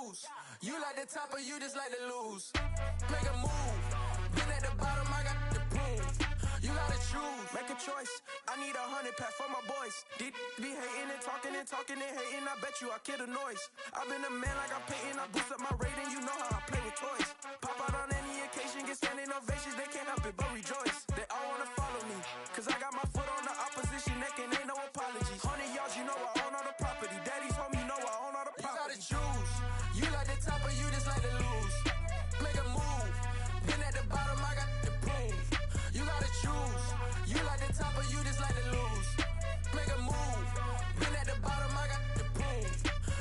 choose. You like the top or you just like to lose. Make a move. Been at the bottom, I got the proof. You gotta choose. Make a choice. I need 100 pack for my boys. Be hating and talking and hating. I bet you I kill the noise. I've been a man like I'm Peyton. I boost up my rating. You know how I play with toys. Pop out on any occasion, get standing ovations. They can't help it but rejoice. They all wanna follow me, cause I got my foot on the opposition neck and ain't no apologies. 100 yards, you know I own all the property. Daddy's home, you know I own all the property. You gotta choose. You like the top or you just like to lose. Make a move. Been at the bottom, I got the proof. You gotta choose. You like the top or you just like to lose. Make a move. Been at the bottom, I got the proof.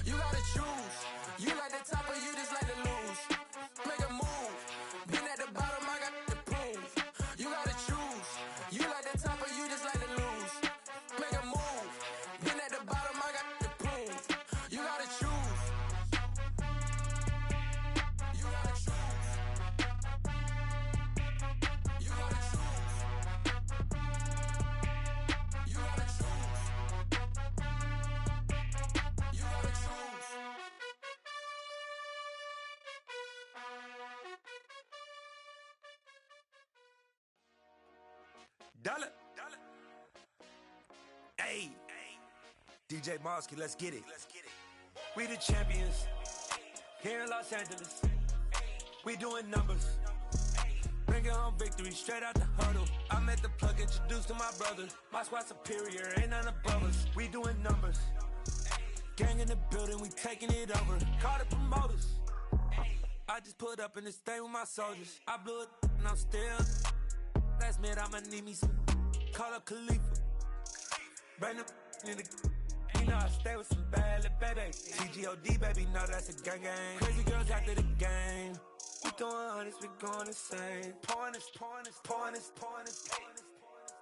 You gotta choose. You like the top or you just like to lose. Make a move. Been at the bottom, I got the proof. You gotta choose. You like the top or you just like to lose. Make a move. Been at the bottom, I got the proof. You gotta choose. You gotta choose. You gotta choose. You gotta choose. You gotta choose. Dollar. Hey. DJ Mosky, let's get it. We the champions. Here in Los Angeles. We doing numbers. Bringing home victory straight out the huddle. I met the plug, introduced to my brother. My squad superior, ain't none above us. We doing numbers. Gang in the building, we taking it over. Call the promoters. I just put up in this thing with my soldiers. I blew it and I'm still. Last minute I'ma need me some. Call up Khalifa. Bring them in the. You know I stay with some bad little baby. TGOD baby, know that's a gang gang. Crazy girls after the game. We throwing hundreds, we going insane. Pouring this.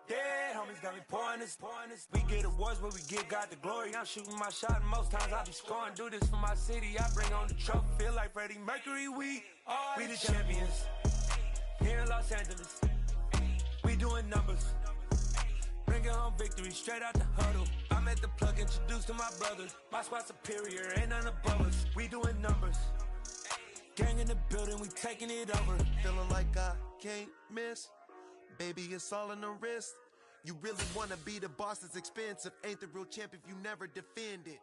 Yeah, homies got me pouring this. We get awards where we give God the glory. I'm shooting my shot and most times I be scoring. Do this for my city, I bring on the trophy. Feel like Freddie Mercury, we the champions. Here in Los Angeles. We doing numbers. Bringing home victory straight out the huddle. I met the plug, introduced to my brother. My squad superior, ain't none above us. We doing numbers. Gang in the building, we taking it over. Feeling like I can't miss. Baby, it's all in the wrist. You really wanna be the boss, it's expensive. Ain't the real champ if you never defend it.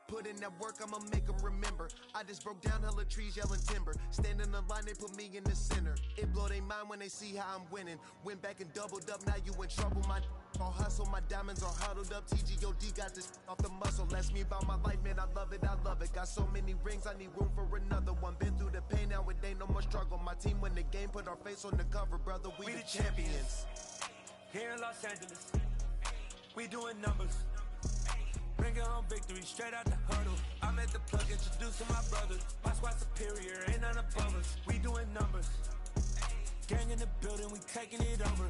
Put in that work, I'ma make them remember. I just broke down hella trees, yelling timber. Stand in the line, they put me in the center. It blow their mind when they see how I'm winning. Went back and doubled up, now you in trouble. My all hustle, my diamonds are huddled up. TGOD got this off the muscle. Ask me about my life, man, I love it. Got so many rings, I need room for another one. Been through the pain, now it ain't no more struggle. My team win the game, put our face on the cover, brother. We the champions. Here in Los Angeles, we doing numbers. Bringing home victory straight out the huddle. I met the plug, introduced to my brother. My squad superior, ain't none above us. We doing numbers. Gang in the building, we taking it over.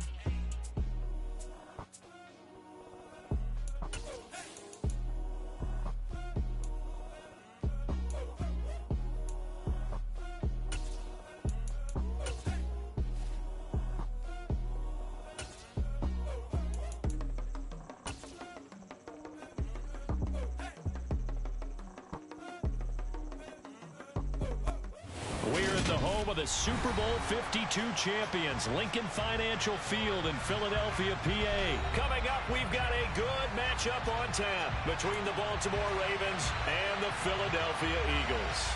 Of the Super Bowl 52 champions, Lincoln Financial Field in Philadelphia, PA. Coming up, we've got a good matchup on tap between the Baltimore Ravens and the Philadelphia Eagles.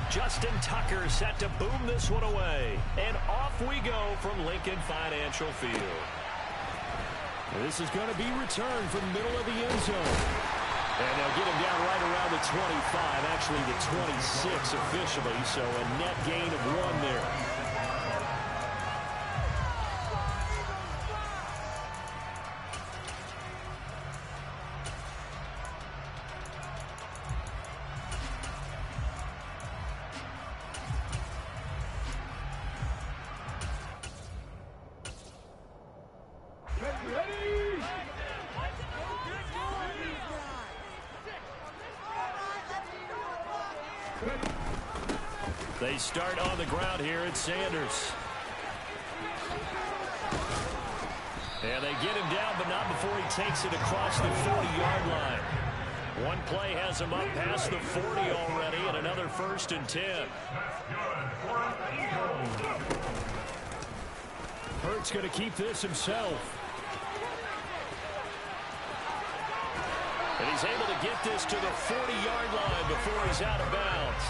Justin Tucker set to boom this one away. And off we go from Lincoln Financial Field. This is going to be returned from middle of the end zone. And they'll get him down right around the 25, actually the 26 officially, so a net gain of 1 there. Ready? They start on the ground here at Sanders. And they get him down, but not before he takes it across the 40-yard line. One play has him up past the 40 already, and another 1st and 10. Hurts going to keep this himself. And he's able to get this to the 40-yard line before he's out of bounds.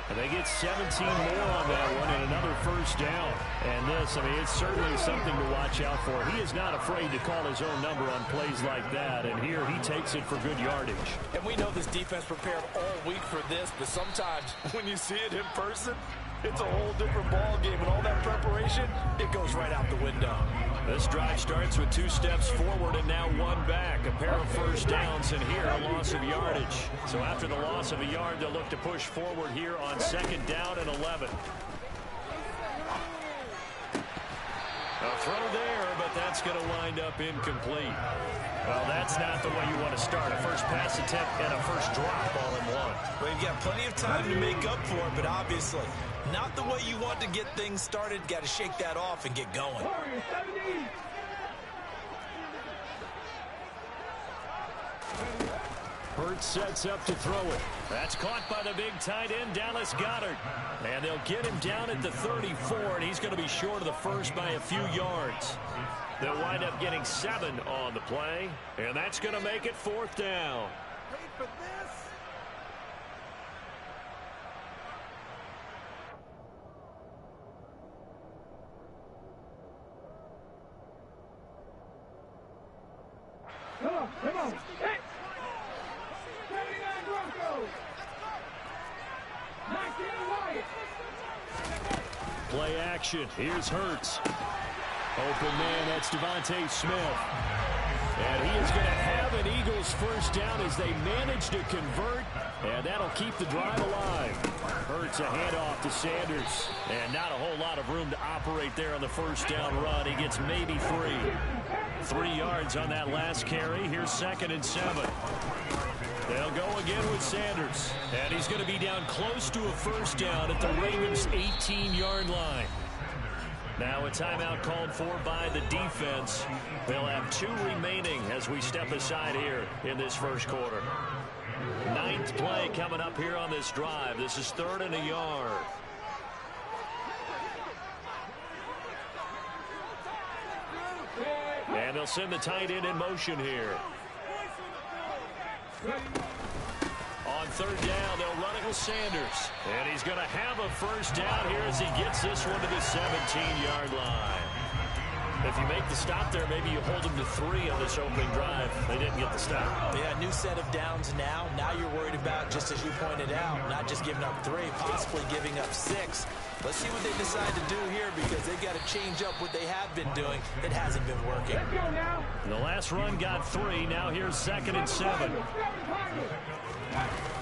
And they get 17 more on that one and another 1st down. And this, I mean, it's certainly something to watch out for. He is not afraid to call his own number on plays like that. And here he takes it for good yardage. And we know this defense prepared all week for this, but sometimes when you see it in person, it's a whole different ball game. And all that preparation, it goes right out the window. This drive starts with 2 steps forward and now 1 back. A pair of 1st downs, and here a loss of yardage. So after the loss of a yard, they'll look to push forward here on 2nd down and 11. A throw there, but that's going to wind up incomplete. Well, that's not the way you want to start. A first pass attempt and a first drop all in one. Well, you've got plenty of time to make up for it, but obviously not the way you want to get things started. Got to shake that off and get going. Hurts sets up to throw it. That's caught by the big tight end, Dallas Goedert. And they'll get him down at the 34, and he's going to be short of the first by a few yards. They'll wind up getting 7 on the play, and that's going to make it 4th down. Wait for this. Come on. Hey! 79 Broncos. 19 Wyatt. Play action. Here's Hurts. Open man, that's Devontae Smith. And he is going to have an Eagles 1st down as they manage to convert, and that'll keep the drive alive. Hurts a handoff to Sanders, and not a whole lot of room to operate there on the 1st down run. He gets maybe 3. 3 yards on that last carry. Here's 2nd and 7. They'll go again with Sanders, and he's going to be down close to a 1st down at the Ravens' 18-yard line. Now a timeout called for by the defense. They'll have 2 remaining as we step aside here in this 1st quarter. 9th play coming up here on this drive. This is 3rd and a yard. And they'll send the tight end in motion here. On 3rd down, they'll run it with Sanders. And he's going to have a 1st down here as he gets this one to the 17-yard line. If you make the stop there, maybe you hold them to 3 on this opening drive. They didn't get the stop. Yeah, new set of downs now. Now you're worried about, just as you pointed out, not just giving up 3, possibly giving up 6. Let's see what they decide to do here, because they've got to change up what they have been doing. It hasn't been working. The last run got 3. Now here's 2nd and 7.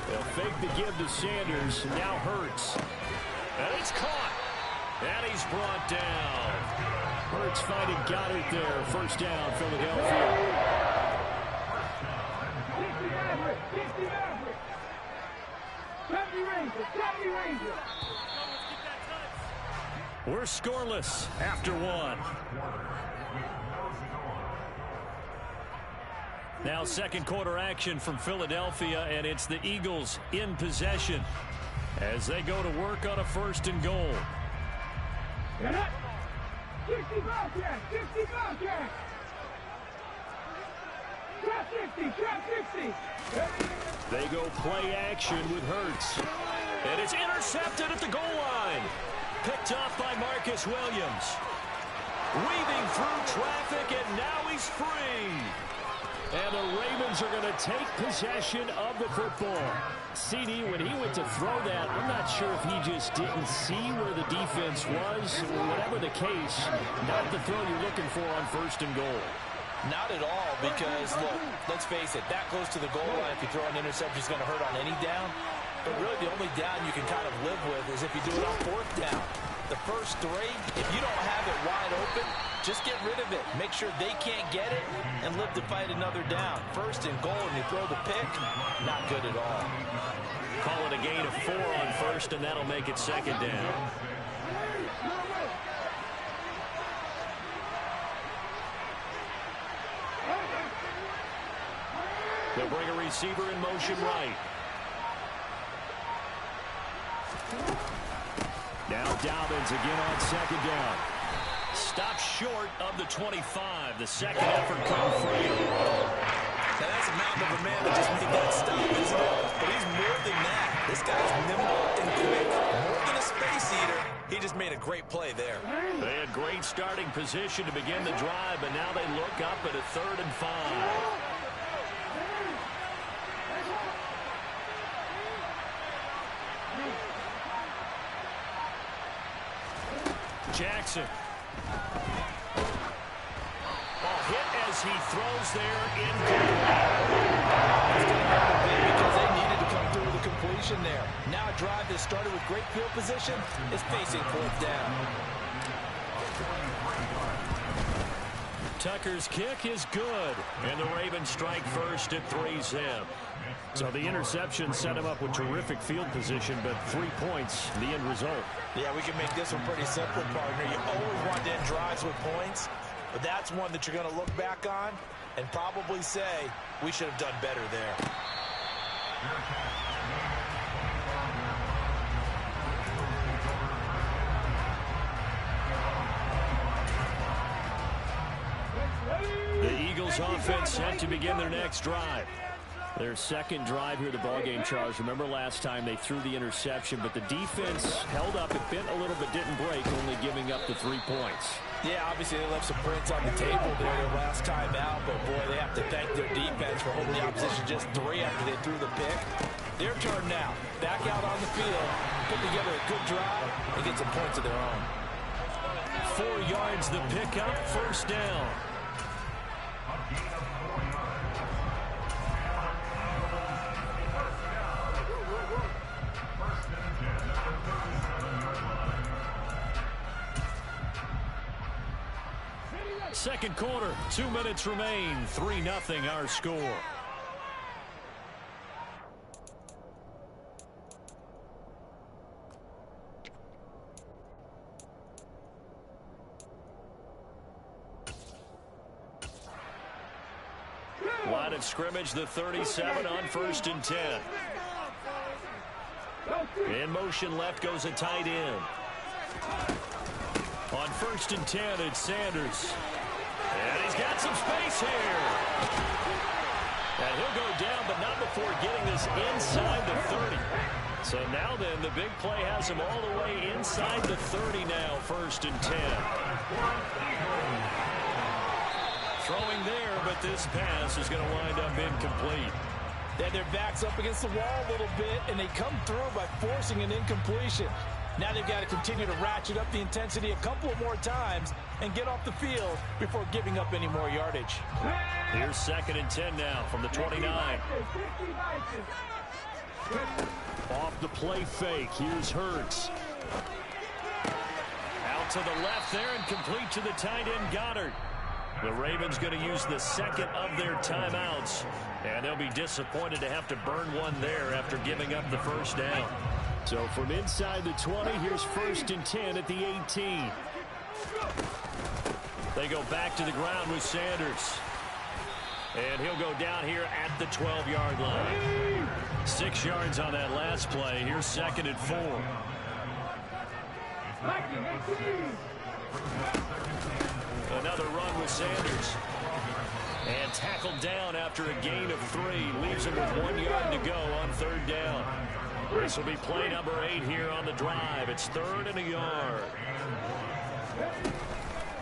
They'll fake the give to Sanders. Now Hurts. And it's caught. And he's brought down. Hurts finding Goddard there. 1st down, Philadelphia. We're scoreless after 1. Now 2nd quarter action from Philadelphia, and it's the Eagles in possession as they go to work on a 1st and goal. 60 Bobcat! 60 Bobcat! Trap 60! Trap 60! They go play action with Hurts. And it's intercepted at the goal line. Picked off by Marcus Williams. Weaving through traffic, and now he's free. And the Ravens are going to take possession of the football. CD, when he went to throw that, I'm not sure if he just didn't see where the defense was. Whatever the case, not the throw you're looking for on 1st and goal. Not at all, because, look, let's face it, that close to the goal line, if you throw an interception, it's going to hurt on any down. But really, the only down you can kind of live with is if you do it on 4th down. The first three, if you don't have it wide open, just get rid of it. Make sure they can't get it and live to fight another down. First and goal, and you throw the pick, not good at all. Call it a gain of 4 on first, and that'll make it second down. They'll bring a receiver in motion right. Now Dobbins again on second down. Stopped short of the 25. The second effort come free. Now that's a mountain of a man that just made that stop, isn't it? But he's more than that. This guy's nimble and quick. More than a space eater. He just made a great play there. They had great starting position to begin the drive, but now they look up at a 3rd and 5. Jackson. Ball hit as he throws there incomplete. It's going to hurt a bit because they needed to come through with a completion there. Now a drive that started with great field position is facing 4th down. Tucker's kick is good, and the Ravens strike first at 3-zip. So the interception set him up with terrific field position, but 3 points, the end result. Yeah, we can make this one pretty simple, partner. You always want to end drives with points, but that's one that you're going to look back on and probably say, we should have done better there. The Eagles offense set to begin their next drive. Their second drive here, the ballgame, Charles. Remember last time they threw the interception, but the defense held up. It bent a little but didn't break, only giving up the 3 points. Yeah, obviously they left some points on the table there their last time out, but boy, they have to thank their defense for holding the opposition just 3 after they threw the pick. Their turn now. Back out on the field, put together a good drive, and get some points of their own. 4 yards the pickup, 1st down. Second quarter, 2 minutes remain, 3-0 our score. Line of scrimmage, the 37 on 1st and 10. In motion left goes a tight end. On 1st and 10, it's Sanders. And he's got some space here. And he'll go down, but not before getting this inside the 30. So now then, the big play has him all the way inside the 30 now, 1st and 10. Throwing there, but this pass is going to wind up incomplete. Then their back's up against the wall a little bit, and they come through by forcing an incompletion. Now they've got to continue to ratchet up the intensity a couple of more times and get off the field before giving up any more yardage. Here's 2nd and 10 now from the 29. Off the play fake. Here's Hurts. Out to the left there and complete to the tight end Goddard. The Ravens going to use the 2nd of their timeouts, and they'll be disappointed to have to burn one there after giving up the 1st down. So from inside the 20, here's 1st and 10 at the 18. They go back to the ground with Sanders. And he'll go down here at the 12-yard line. 6 yards on that last play. Here's 2nd and 4. Another run with Sanders. And tackled down after a gain of 3. Leaves him with 1 yard to go on 3rd down. This will be play number 8 here on the drive. It's 3rd and a yard.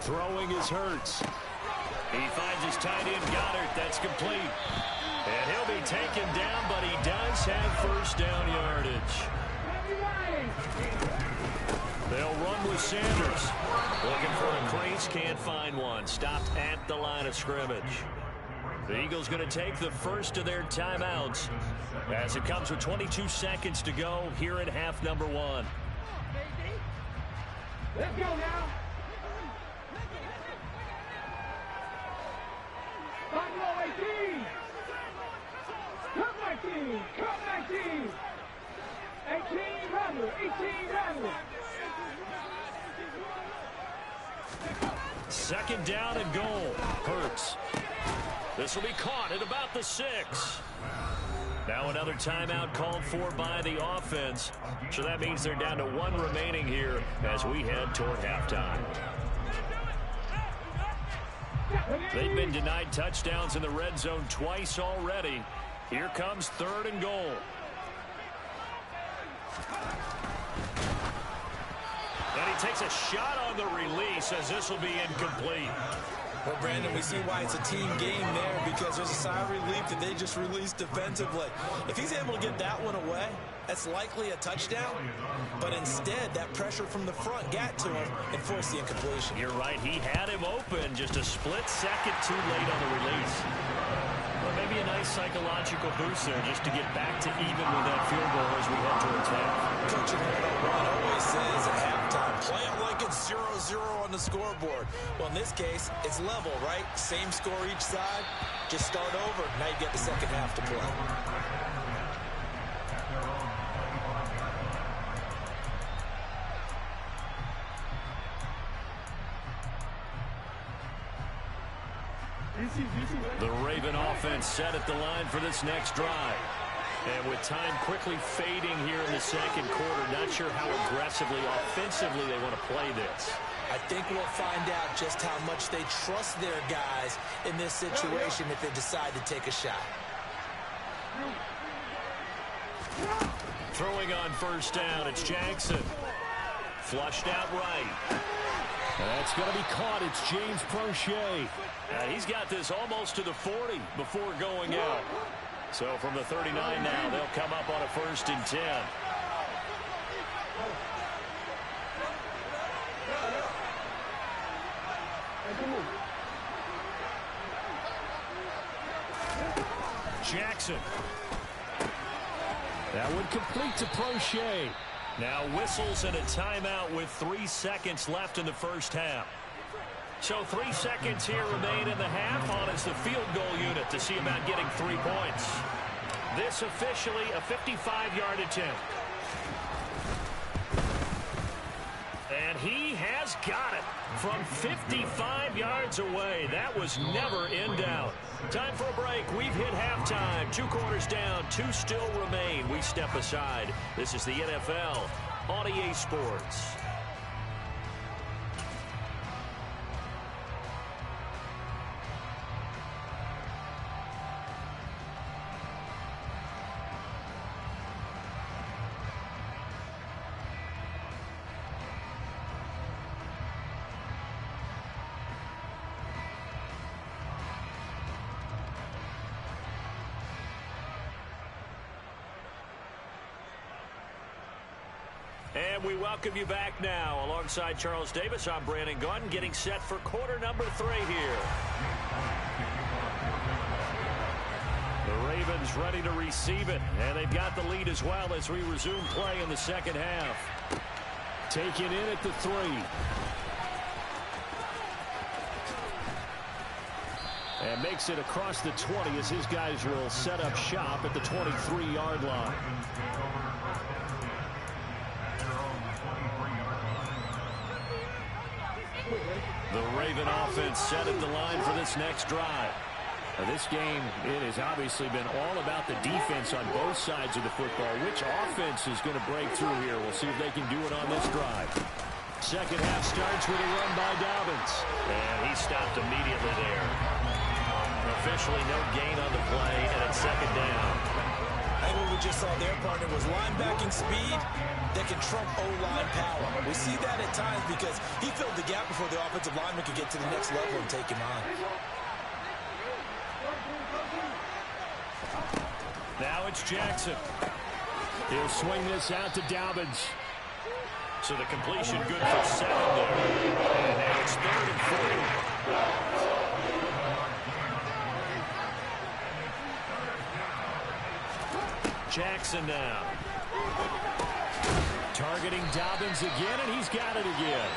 Throwing is Hurts. He finds his tight end Goddard. That's complete. And he'll be taken down, but he does have 1st down yardage. They'll run with Sanders. Looking for a crease, can't find one. Stopped at the line of scrimmage. The Eagles going to take the first of their timeouts as it comes with 22 seconds to go here in half number 1. Let's go now. Buffalo 18. Come 19. Come 19. 18 rather. 18 rather. Second down and goal. Hurts. This will be caught at about the 6. Now another timeout called for by the offense. So that means they're down to 1 remaining here as we head toward halftime. They've been denied touchdowns in the red zone twice already. Here comes 3rd and goal. And he takes a shot on the release as this will be incomplete. Well, Brandon, we see why it's a team game there, because there's a sigh of relief that they just released defensively. If he's able to get that one away, that's likely a touchdown. But instead, that pressure from the front got to him and forced the incompletion. You're right. He had him open just a split second too late on the release. Well, maybe a nice psychological boost there just to get back to even with that field goal as we head towards half. Coach Ron always says at halftime, play it like it's 0-0 on the scoreboard. Well, in this case, it's level, right? Same score each side. Just start over. Now you get the second half to play. The Raven offense set at the line for this next drive. And with time quickly fading here in the second quarter, not sure how aggressively, offensively they want to play this. I think we'll find out just how much they trust their guys in this situation if they decide to take a shot. Throwing on first down, it's Jackson. Flushed out right. That's going to be caught. It's James Prochet. He's got this almost to the 40 before going out. So from the 39 now, they'll come up on a 1st and 10. Jackson. That would complete to Prochet. Now whistles and a timeout with 3 seconds left in the first half. So 3 seconds here remain in the half. On is the field goal unit to see about getting 3 points. This officially a 55-yard attempt. And he has got it from 55 yards away. That was never in doubt. Time for a break. We've hit halftime. 2 quarters down. 2 still remain. We step aside. This is the NFL on EA Sports. And we welcome you back now. Alongside Charles Davis, I'm Brandon Gaudin, getting set for quarter number 3 here. The Ravens ready to receive it, and they've got the lead as well as we resume play in the second half. Taken in at the 3. And makes it across the 20 as his guys will set up shop at the 23-yard line. The Raven offense set at the line for this next drive. Now this game, it has obviously been all about the defense on both sides of the football. Which offense is going to break through here? We'll see if they can do it on this drive. Second half starts with a run by Dobbins. And he stopped immediately there. Officially no gain on the play, and it's second down. I think what we just saw there, partner, was linebacking speed that can trump O-line power. We see that at times because he filled the gap before the offensive lineman could get to the next level and take him on. Now it's Jackson. He'll swing this out to Dobbins. So the completion good for 7 there. And now it's 3rd and 4. Jackson now. Targeting Dobbins again, and he's got it again.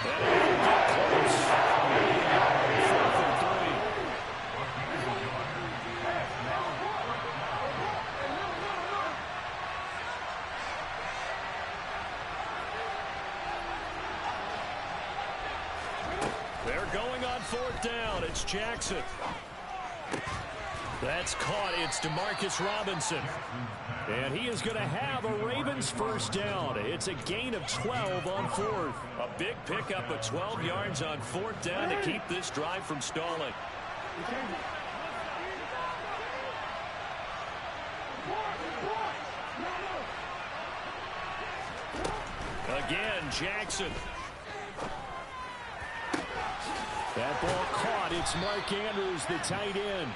And he'll get close. 4th and 3. They're going on 4th down. It's Jackson. That's caught. It's Demarcus Robinson. And he is going to have a Ravens first down. It's a gain of 12 on 4th. A big pickup of 12 yards on 4th down to keep this drive from stalling. Again, Jackson. That ball caught. It's Mark Andrews, the tight end.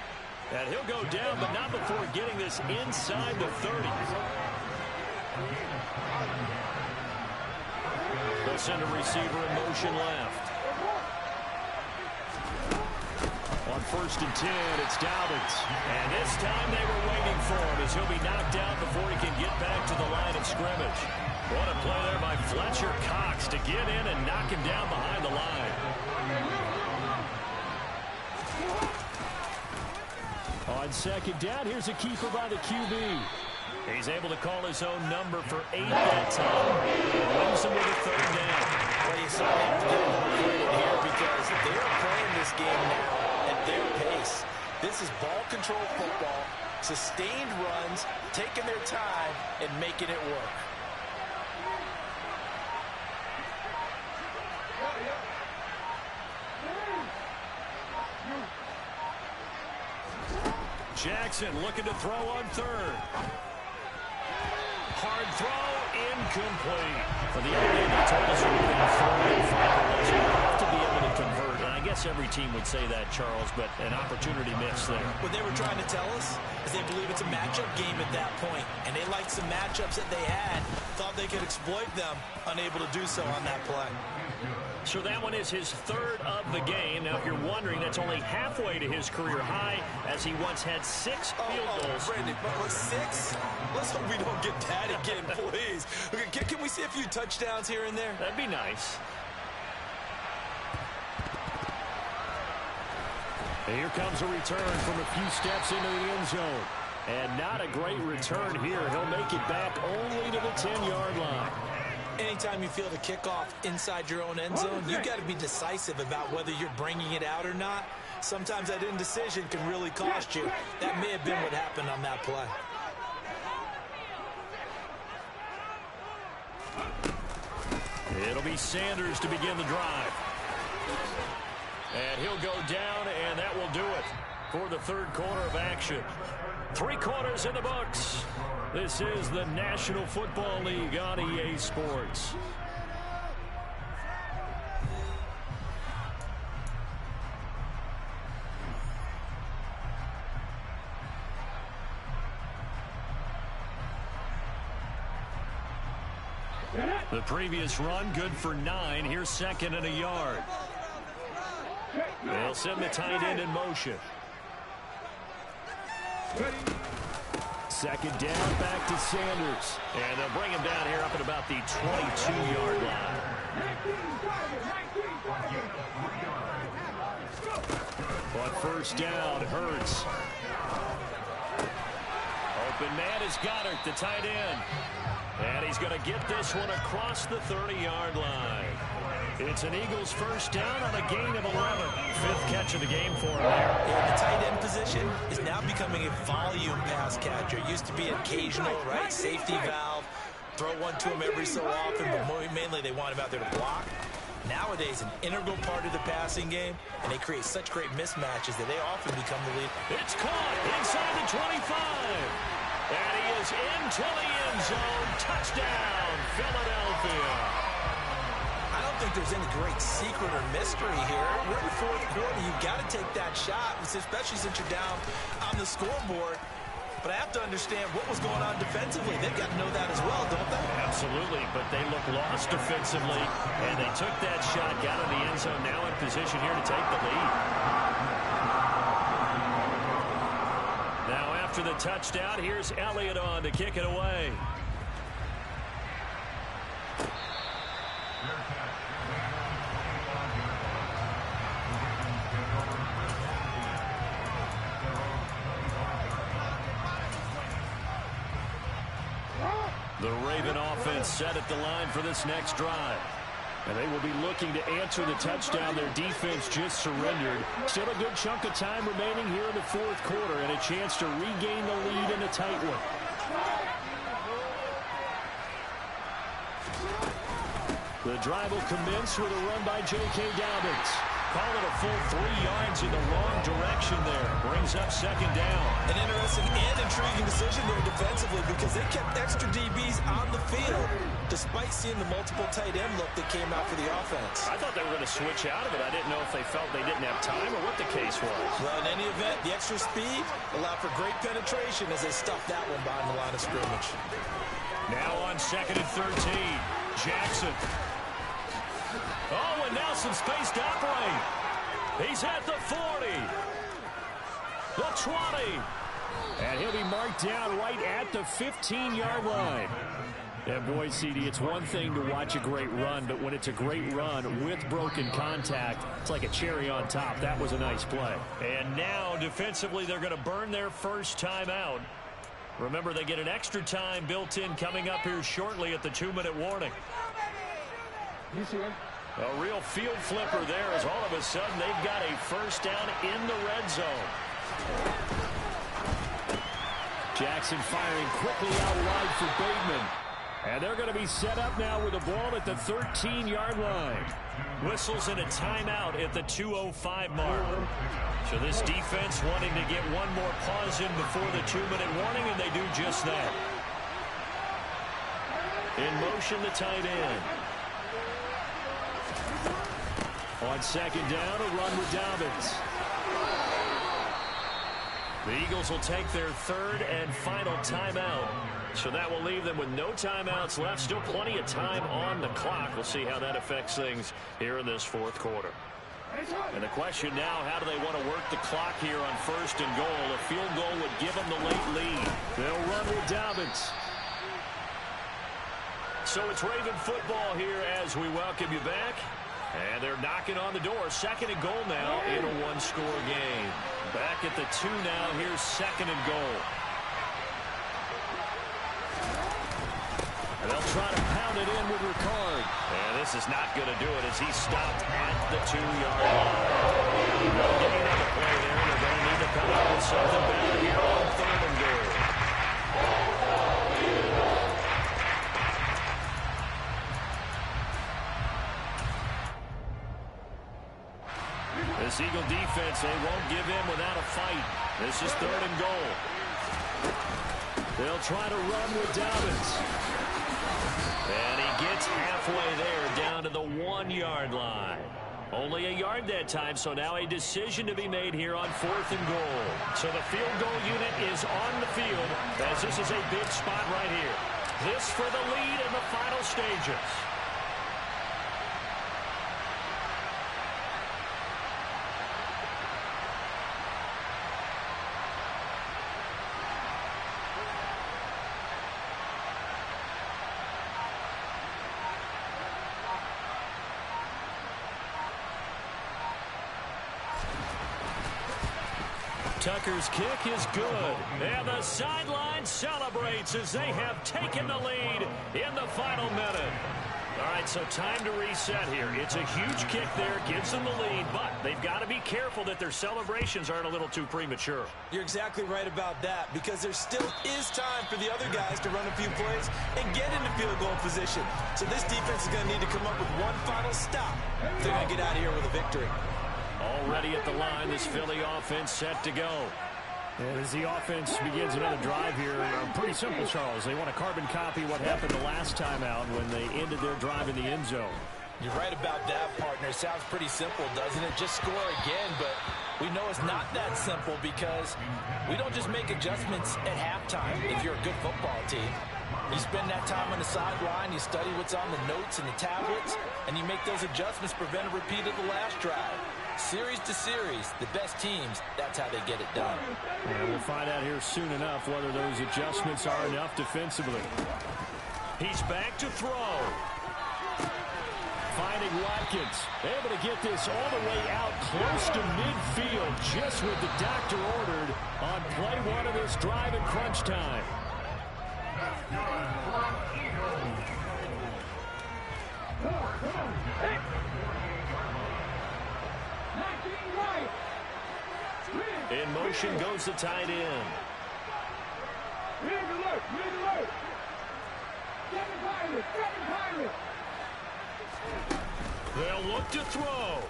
And he'll go down, but not before getting this inside the 30. They'll send a receiver in motion left. On 1st and 10, it's Dobbins. And this time they were waiting for him as he'll be knocked out before he can get back to the line of scrimmage. What a play there by Fletcher Cox to get in and knock him down behind the line. On 2nd down, here's a keeper by the QB. He's able to call his own number for 8 that time. Leaves him with a 3rd down. Well, you saw him to get a little credit here because they're playing this game now at their pace. This is ball control football, sustained runs, taking their time, and making it work. Jackson looking to throw on 3rd. Hard throw, incomplete. For the other game, they told us we're moving 4th and 5. You have to be able to convert. And I guess every team would say that, Charles, but an opportunity missed there. What they were trying to tell us is they believe it's a matchup game at that point, and they liked some matchups that they had, thought they could exploit them, unable to do so on that play. So that one is his 3rd of the game. Now, if you're wondering, that's only halfway to his career high, as he once had 6 field goals. Brandon, but 6? Let's hope we don't get that again, please. Okay, can we see a few touchdowns here and there? That'd be nice. And here comes a return from a few steps into the end zone. And not a great return here. He'll make it back only to the 10-yard line. Anytime you feel the kickoff inside your own end zone, you've got to be decisive about whether you're bringing it out or not. Sometimes that indecision can really cost you. That may have been what happened on that play. It'll be Sanders to begin the drive. And he'll go down, and that will do it for the 3rd quarter of action. 3 quarters in the books. This is the National Football League on EA Sports. The previous run, good for 9. Here's 2nd and a yard. They'll send the tight end in motion. 2nd down, back to Sanders. And they'll bring him down here up at about the 22-yard line. On 1st down, Hurts. Open man is Goddard, the tight end. And he's going to get this one across the 30-yard line. It's an Eagles first down on a gain of 11. 5th catch of the game for him there. Yeah, the tight end position is now becoming a volume pass catcher. It used to be occasional, right? Safety valve. Throw one to him every so often, but mainly they want him out there to block. Nowadays, an integral part of the passing game, and they create such great mismatches that they often become the lead. It's caught inside the 25. And he is into the end zone. Touchdown, Philadelphia. I don't think there's any great secret or mystery here. We're in the 4th quarter. You've got to take that shot, especially since you're down on the scoreboard. But I have to understand what was going on defensively. They've got to know that as well, don't they? Absolutely, but they look lost defensively, and they took that shot, got in the end zone, now in position here to take the lead. Now after the touchdown, here's Elliott on to kick it away. The Raven offense set at the line for this next drive. And they will be looking to answer the touchdown their defense just surrendered. Still a good chunk of time remaining here in the fourth quarter and a chance to regain the lead in a tight one. The drive will commence with a run by J.K. Dobbins. Call it a full 3 yards in the wrong direction there. Brings up second down. An interesting and intriguing decision there defensively because they kept extra DBs on the field despite seeing the multiple tight end look that came out for the offense. I thought they were going to switch out of it. I didn't know if they felt they didn't have time or what the case was. Well, in any event, the extra speed allowed for great penetration as they stuffed that one behind the line of scrimmage. Now on 2nd and 13, Jackson. Oh, and now some space to operate. He's at the 40. The 20. And he'll be marked down right at the 15-yard line. And boy, CD, it's one thing to watch a great run, but when it's a great run with broken contact, it's like a cherry on top. That was a nice play. And now, defensively, they're going to burn their first timeout. Remember, they get an extra time built in coming up here shortly at the 2-minute warning. You see him? A real field flipper there as all of a sudden they've got a first down in the red zone. Jackson firing quickly out wide for Bateman. And they're going to be set up now with the ball at the 13-yard line. Whistles in a timeout at the 2:05 mark. So this defense wanting to get one more pause in before the 2-minute warning, and they do just that. In motion, the tight end. On second down, a run with Dobbins. The Eagles will take their third and final timeout. So that will leave them with no timeouts left. Still plenty of time on the clock. We'll see how that affects things here in this fourth quarter. And the question now, how do they want to work the clock here on 1st and goal? A field goal would give them the late lead. They'll run with Dobbins. So it's Raven football here as we welcome you back. And they're knocking on the door. 2nd and goal now in a one-score game. Back at the 2 now. Here's 2nd and goal. And they'll try to pound it in with Ricard. And this is not going to do it as he's stopped at the 2-yard line. No gain on the play there. They're going to need to come up with something better here on 3rd and goal. This Eagle defense, they won't give in without a fight. This is 3rd and goal. They'll try to run with Dobbins. And he gets halfway there down to the 1-yard line. Only a yard that time, so now a decision to be made here on 4th and goal. So the field goal unit is on the field as this is a big spot right here. This for the lead in the final stages. Tucker's kick is good. And the sideline celebrates as they have taken the lead in the final minute. All right, so time to reset here. It's a huge kick there, gives them the lead, but they've got to be careful that their celebrations aren't a little too premature. You're exactly right about that because there still is time for the other guys to run a few plays and get into field goal position. So this defense is going to need to come up with one final stop if they're going to get out of here with a victory. Already at the line, this Philly offense set to go. And as the offense begins another drive here, pretty simple, Charles. They want to carbon copy what happened the last time out when they ended their drive in the end zone. You're right about that, partner. Sounds pretty simple, doesn't it? Just score again, but we know it's not that simple because we don't just make adjustments at halftime if you're a good football team. You spend that time on the sideline, you study what's on the notes and the tablets, and you make those adjustments to prevent a repeat of the last drive. Series to series, the best teams, that's how they get it done. And we'll find out here soon enough whether those adjustments are enough defensively. He's back to throw. Finding Watkins, able to get this all the way out close to midfield, just what the doctor ordered on play 1 of this drive in crunch time. In motion goes the tight end. They'll look to throw.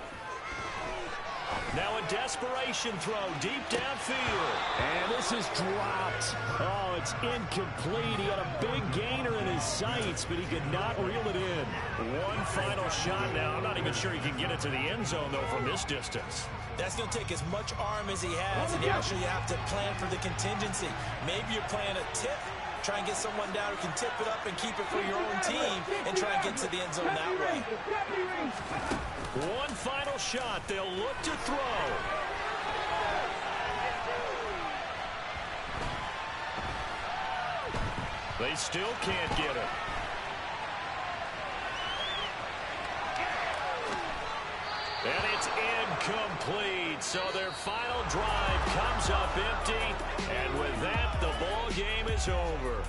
Now a desperation throw deep downfield. And this is dropped. Oh, it's incomplete. He had a big gainer in his sights, but he could not reel it in. One final shot now. I'm not even sure he can get it to the end zone, though, from this distance. That's going to take as much arm as he has, and you actually have to plan for the contingency. Maybe you're playing a tip. Try and get someone down who can tip it up and keep it for your own team and try and get to the end zone that way. One final shot. They'll look to throw. They still can't get it. And it's incomplete. So their final drive comes up empty. And with that, the ball game is over.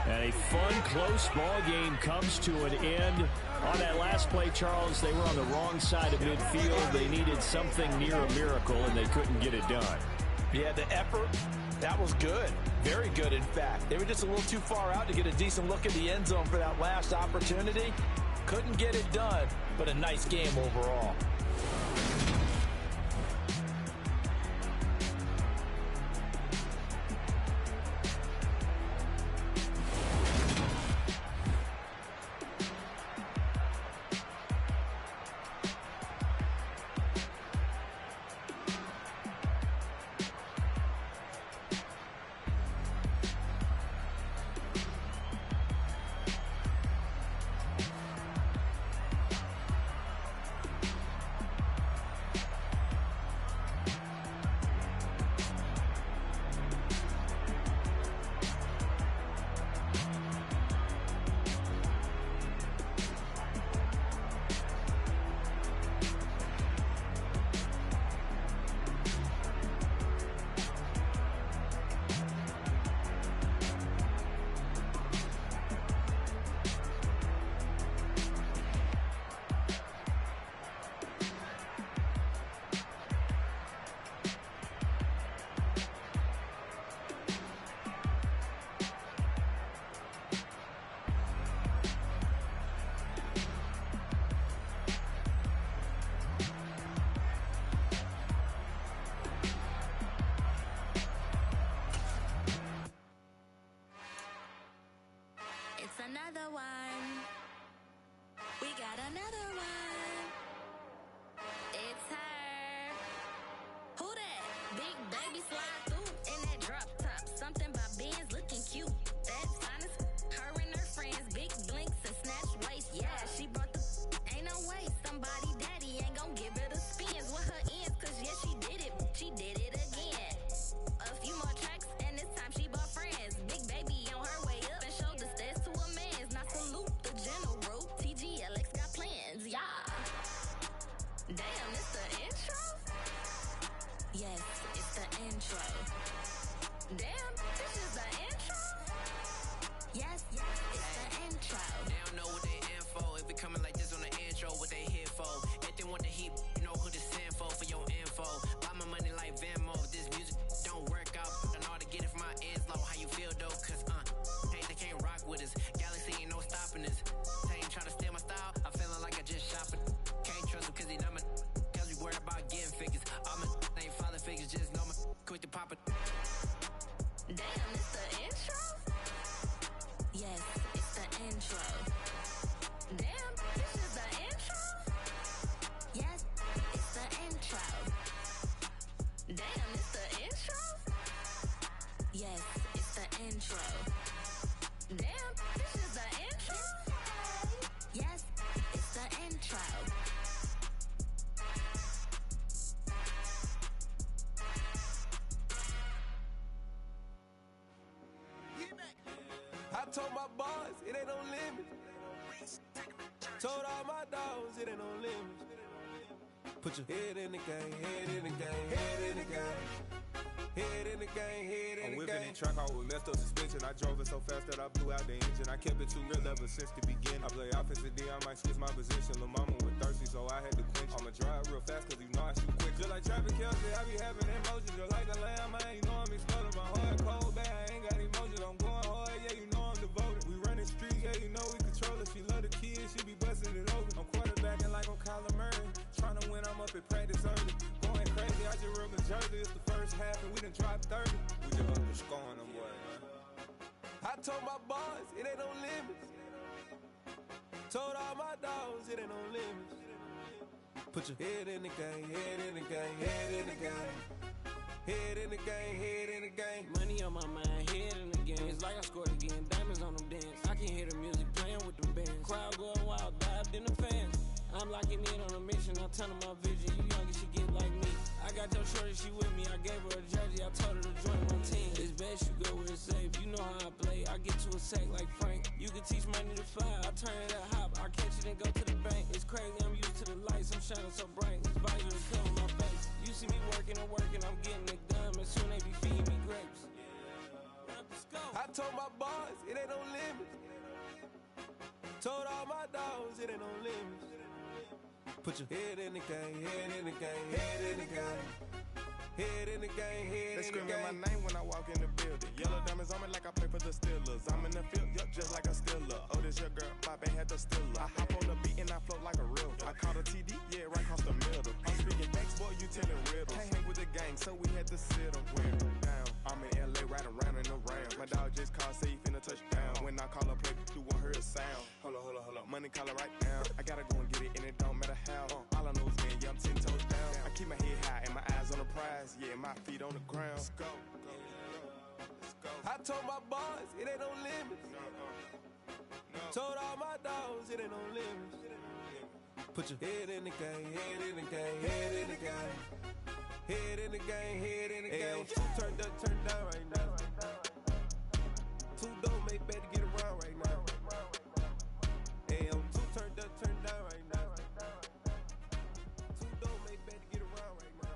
And a fun, close ball game comes to an end. On that last play, Charles, they were on the wrong side of midfield. They needed something near a miracle, and they couldn't get it done. Yeah, the effort, that was good. Very good, in fact. They were just a little too far out to get a decent look at the end zone for that last opportunity. Couldn't get it done, but a nice game overall. Another one. We got another one. It's her. Who that? Big baby slide through in that drop top. Something about Benz looking cute. That's honest. Her and her friends, big blinks and snatch waist. Yeah, she brought the. Ain't no way. Somebody daddy ain't gon' give her the spins with her ends. Cause yeah, she did it. She did it again. A few more tracks and this time she bought friends. Big baby on her way up and showed the stairs to a man's. Now salute the general. TGLX got plans, yeah. Damn, it's the intro? Yes, it's the intro. Damn, this is the intro? Yes, it's the intro. They don't know what they in for. If we coming like this on the intro, what they here for? If they want the heat, you know who to send for your info. Buy my money like Venmo. This music don't work out. I know how to get it from my ends low. How you feel though? Cause hey, they can't rock with us. Galaxy ain't no stopping us. They ain't trying to steal my style. I'm feeling like I just shopping. Can't trust him cause he know my. Cause we worried about getting figures. All my ain't father figures. Just know my quick to pop it. Damn, it's the intro? Yes, it's the intro. Damn, this is the intro? Yes, it's the intro. Damn, it's the intro? Yes, it's the intro. Damn, this is the intro? Yes, it's the intro. I told my boys, it ain't no limit. Told all my dogs, it ain't no limit. Put your head in the game, head in the game, head in the game. Head in the game, head in the game. I'm whipping and track out with messed up suspension. I drove it so fast that I blew out the engine. I kept it too real ever since the beginning. I play offensive D, I might switch my position. Lil' mama was thirsty, so I had to quench. I'ma drive real fast cause you know I shoot quick. Just like traffic Kelsey, I be having emotions. Just like a lamb, man, you know I'm exploding. My heart cold, bad, I ain't got emotions. I'm going hard, yeah, you know I'm devoted. We running streets, yeah, you know we control it. She love the kids, she be busting it open. I'm quarterbacking like I'm Kyler Murray. Trying to win, I'm up at practice early. Going crazy, I just ripped the jersey. It's the first half and we done dropped 30. We just up the scoring them, boy, man. I told my boys, it ain't no limits. Told all my dogs, it ain't no limits. Put your head in the game, head in the game, head in the game. Head in the game, head in the game. Money on my mind, head in the game. It's like I scored again, diamonds on them dance. I can hear the music playing with them bands. Crowd going wild, dived in the fans. I'm locking in on a mission, I tell her my vision. You young and she get like me. I got your shorty, she with me. I gave her a jersey, I told her to join my team. It's best you go where it's safe. You know how I play. I get to a sack like Frank. You can teach money to fly. I turn it a hop. I catch it and go to the bank. It's crazy, I'm used to the lights. I'm shining so bright. This visor is covering my face. You see me working and working, I'm getting it done. And soon they be feeding me grapes. I told my boys, it ain't no limits. Told all my dogs, it ain't no limits. Put your head in the game, head in the game, head in the game. Head in the game, head in the game. They screaming my name when I walk in the building. Yellow diamonds on me like I play for the Steelers. I'm in the field, yup, just like a Steeler. Oh, this your girl, Bobby had the Steeler. I hop on the beat and I float like a river. I caught a TD, yeah, right across the middle. I'm speaking facts, boy, you telling riddles. Can't hang with the gang, so we had to sit them down. I'm in LA, riding around and around. My dog just called, say he finna touchdown. When I call a play, you won't hear a sound. Hold up, money caller right now. I gotta go and get it, and it don't matter how. All I know is man, yeah, I'm 10 toes down. I keep my head high and my eyes on the prize. Yeah, my feet on the ground. Let's go. I told my boys, it ain't no limits. Told all my dogs, it ain't no limits. Put your head in the game, head in the game, head in the game. Head in the game, head in the game. Two turned up, turned down right now. Two don't make better get around right now. Hey, I'm two turned up, turned down right now. Two don't make better get around right now.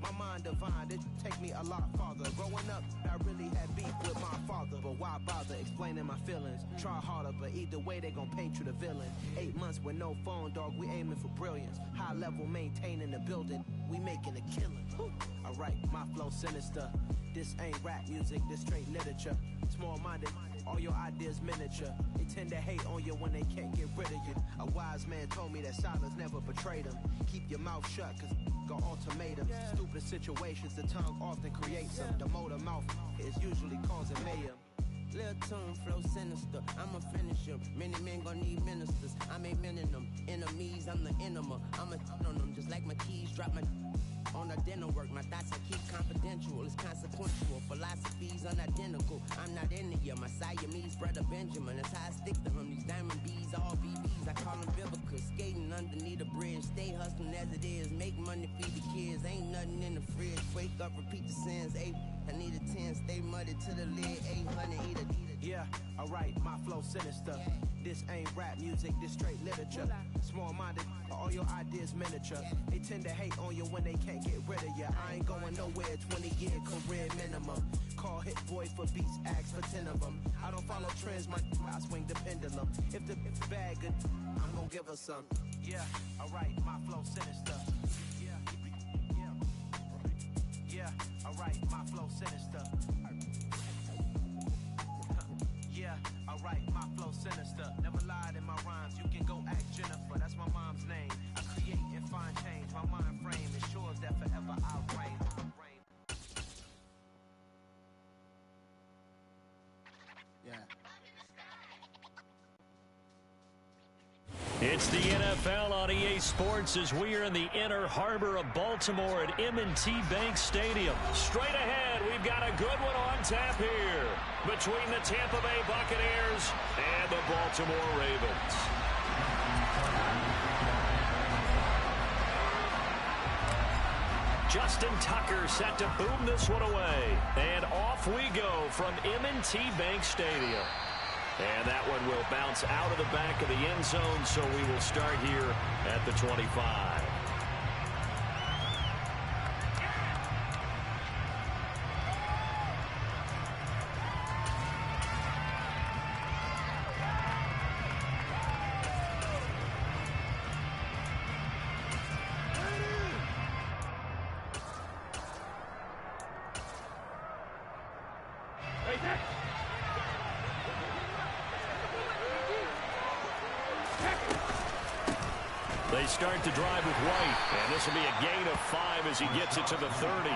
My mind divine, it take me a lot farther. Growing up, I really had beef with my father. But why bother explaining my feelings? Try harder, but either way they gon' paint you the villain. 8 months with no phone, dog, we aiming for brilliance. High level, maintaining the building, we making a killing. Alright, my flow sinister. This ain't rap music, this straight literature. Small-minded, all your ideas miniature. They tend to hate on you when they can't get rid of you. A wise man told me that silence never betrayed him. Keep your mouth shut, cause got ultimatums. Stupid situations, the tongue often creates them. The motor mouth is usually causing mayhem. Lil' tune, flow sinister, I'ma finish him. Many men gon' need ministers, I'm aiming them. Enemies, I'm the enema, I'ma on them. Just like my keys, drop my on the dental work. My thoughts I keep confidential, it's consequential. Philosophies unidentical, I'm not in ya. My Siamese brother Benjamin, that's how I stick to him. These diamond bees, all BBs, I call them biblical. Skating underneath a bridge, stay hustling as it is. Make money, feed the kids, ain't nothing in the fridge. Wake up, repeat the sins, I need a 10, stay muddy to the lid, 800, eat a. Yeah, alright, my flow sinister. This ain't rap music, this straight literature. Small-minded, all your ideas miniature. They tend to hate on you when they can't get rid of you. I ain't going nowhere, 20-year career minimum. Call Hit Boy for beats, ask for 10 of them. I don't follow trends, I swing the pendulum. If the bag good, I'm gonna give her some. Yeah, alright, my flow sinister. Yeah, alright, my flow sinister. Yeah, alright, my flow sinister. Never lied in my rhymes, you can go ask Jennifer, that's my mom's name. I create and find change, my mind frame ensures that forever I'll reign. It's the NFL on EA Sports as we are in the inner harbor of Baltimore at M&T Bank Stadium. Straight ahead, we've got a good one on tap here between the Tampa Bay Buccaneers and the Baltimore Ravens. Justin Tucker set to boom this one away. And off we go from M&T Bank Stadium. And that one will bounce out of the back of the end zone, so we will start here at the 25. They start to drive with White, and this will be a gain of 5 as he gets it to the 30.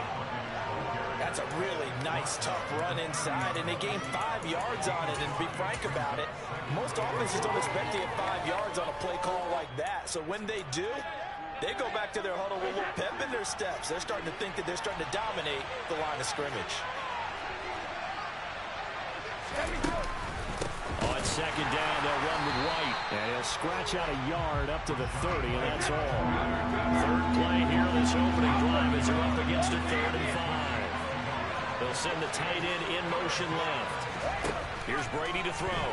That's a really nice, tough run inside, and they gained 5 yards on it. And to be frank about it, most offenses don't expect to get 5 yards on a play call like that. So when they do, they go back to their huddle with a little pep in their steps. They're starting to think that they're starting to dominate the line of scrimmage. On second down, they'll run with White, and he'll scratch out a yard up to the 30, and that's all. Third play here, this opening drive as they're up against a 3rd and 5. They'll send the tight end in motion left. Here's Brady to throw.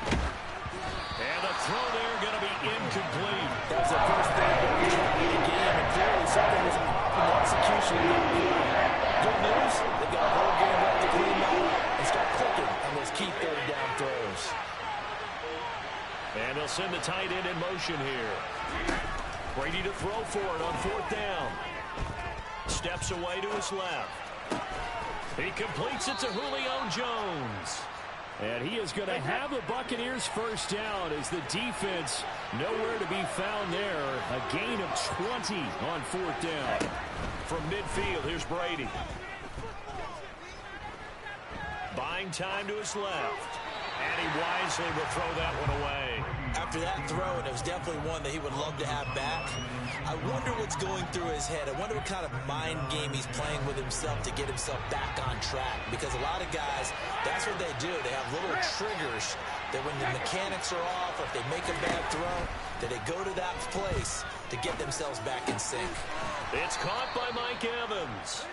And the throw there going to be incomplete. That was the first thing that we tried in the game, and clearly something was off in the execution. Good news, they got a whole game left to clean up and start clicking on those key 3rd down throws. And they'll send the tight end in motion here. Brady to throw for it on 4th down. Steps away to his left. He completes it to Julio Jones. And he is going to have the Buccaneers first down as the defense nowhere to be found there. A gain of 20 on 4th down. From midfield, here's Brady. Buying time to his left. And he wisely will throw that one away. After that throw, and it was definitely one that he would love to have back, I wonder what's going through his head. I wonder what kind of mind game he's playing with himself to get himself back on track. Because a lot of guys, that's what they do. They have little triggers that when the mechanics are off, or if they make a bad throw, that they go to that place to get themselves back in sync. It's caught by Mike Evans.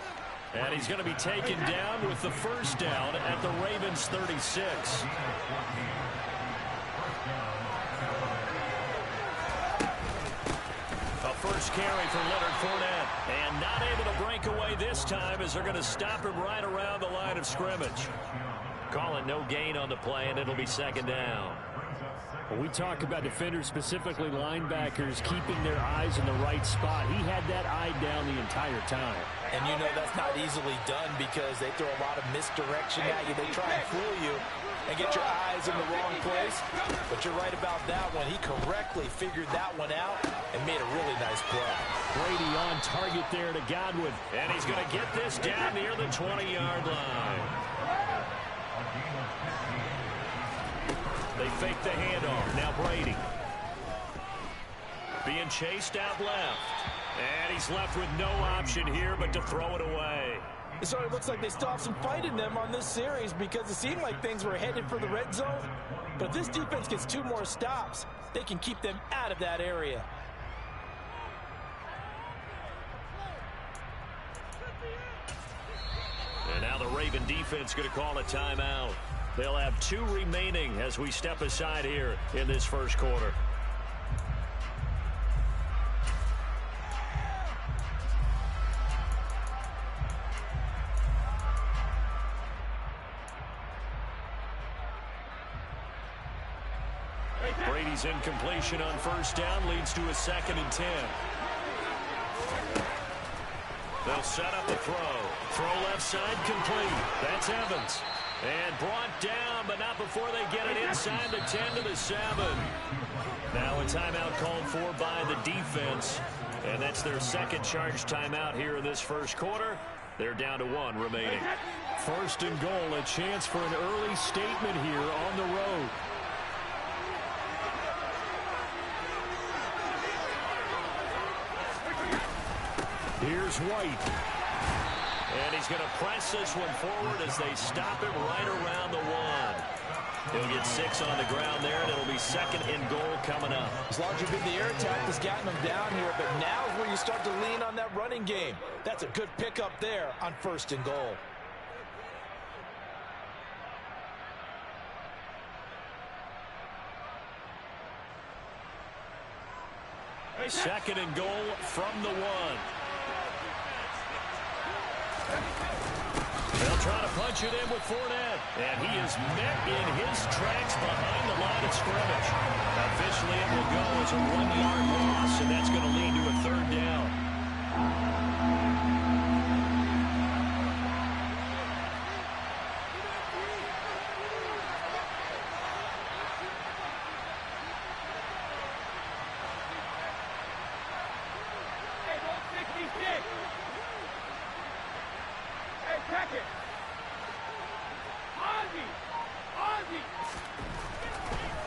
And he's going to be taken down with the first down at the Ravens 36. A first carry for Leonard Fournette. And not able to break away this time as they're going to stop him right around the line of scrimmage. Calling no gain on the play, and it'll be 2nd down. When we talk about defenders, specifically linebackers, keeping their eyes in the right spot, he had that eye down the entire time. And you know that's not easily done because they throw a lot of misdirection at you. They try and fool you and get your eyes in the wrong place. But you're right about that one. He correctly figured that one out and made a really nice play. Brady on target there to Godwin. And he's going to get this down near the 20-yard line. They fake the handoff. Now Brady. Being chased out left. And he's left with no option here but to throw it away. It sort of looks like they stopped some fight in them on this series because it seemed like things were headed for the red zone. But if this defense gets 2 more stops, they can keep them out of that area. And now the Raven defense going to call a timeout. They'll have 2 remaining as we step aside here in this first quarter. Brady's incompletion on first down leads to a 2nd and 10. They'll set up the throw. Throw left side complete. That's Evans. And brought down, but not before they get it inside the 10 to the 7. Now a timeout called for by the defense. And that's their 2nd charge timeout here in this first quarter. They're down to 1 remaining. 1st and goal, a chance for an early statement here on the road. Here's White. And he's going to press this one forward as they stop him right around the 1. He'll get 6 on the ground there, and it'll be 2nd and goal coming up. As long as you've been the air attack has gotten them down here, but now is where you start to lean on that running game. That's a good pickup there on 1st and goal. Second and goal from the 1. They'll try to punch it in with Fournette. And he is met in his tracks behind the line of scrimmage. Officially, it will go as a 1-yard loss, and that's going to lead to a 3rd down.